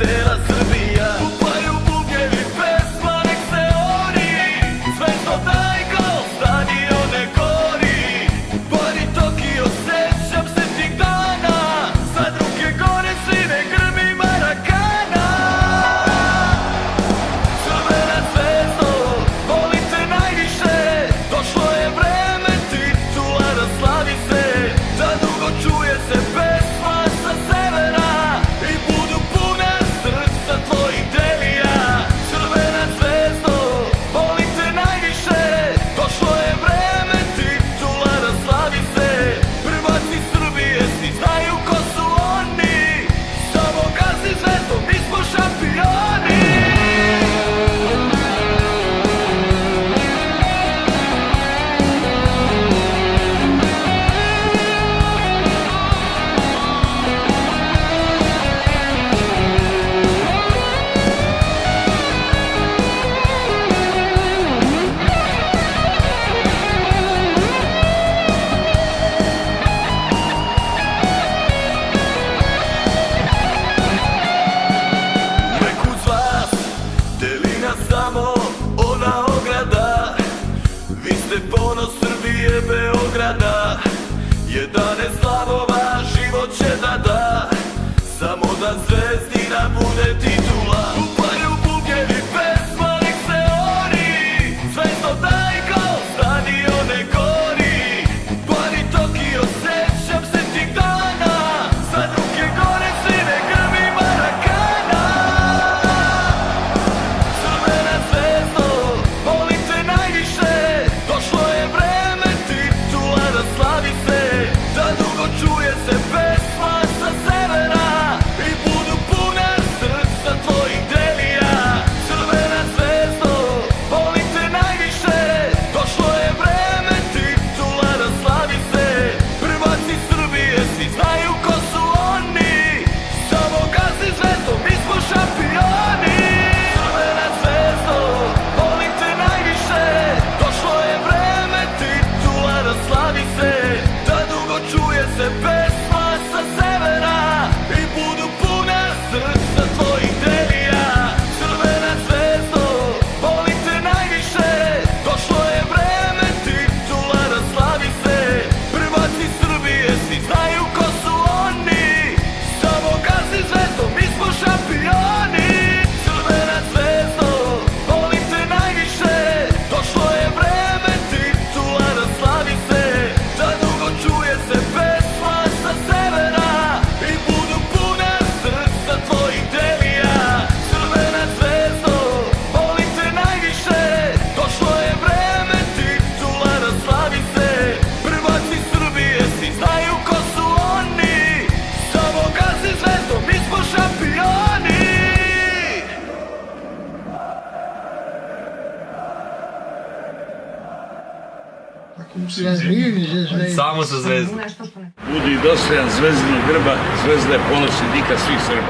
cela Srbija. Upaju bubnjevi, pesma nek se ori, zvezdo daj gol, stadion ne gori. Bari Tokio, sećam se tih dana, sad ruke gore, svi ne grmi Marakana. Crvena zvezdo, volim te najviše, došlo je vreme titulara, slavi se, da dugo čuje se pesma sa severa i budu puna srca tvojih delija. Crvena zvezdo, volim te najviše, došlo je vreme titulara, slavi se, prvaci Srbije, svi znaju ko su oni, samo gazi zvezdo, mi smo šampioni. Uvek uz vas, deli nas samo ona ograda, vi ste ponos Srbije, Beograda. 11 slavova život će da da, samo da Zvezdina bude titula. Upaju bubnjevi, pesma nek se ori, Zvezdo daj gol, stadion ne gori. Bari Tokio, sećam se tih dana, sad ruke gore, svi ne grmi Marakana. Crvena zvezdo, volim te najviše, došlo je vreme titulara, slavi se, da dugo čuje se pesma sa severa i budu puna srca tvojih delija. Crvena zvezdo, volim te najviše, došlo je vreme titulara, slavi se, prvaci Srbije, svi znaju ko su oni, samo gazi zvezdo, mi smo šampioni. Crvena zvezdo, volim te najviše, došlo je vreme titulara, slavi se, da dugo čuje se pesma sa severa i budu puna srca tvojih delija. Crvena zvezdo, volim te najviše, došlo je vreme titulara, slavi se, prvaci Srbije, svi znaju ko su oni, samo gazi zvezdo, mi smo šampioni. Crvena zvezdo, volim te najviše, došlo je vreme titulara, slavi se, da dugo čuje se pesma sa severa i budu puna srca tvojih delija. Crvena zvezdo, volim te najviše, došlo je vreme titulara, slavi se, prvaci Srbije, svi znaju ko su oni, samo gazi zvezdo, mi smo šampioni. Samo sa Zvezdom. Budi dostojan Zvezdinog grba, Zvezda je ponos i dika svih Srba.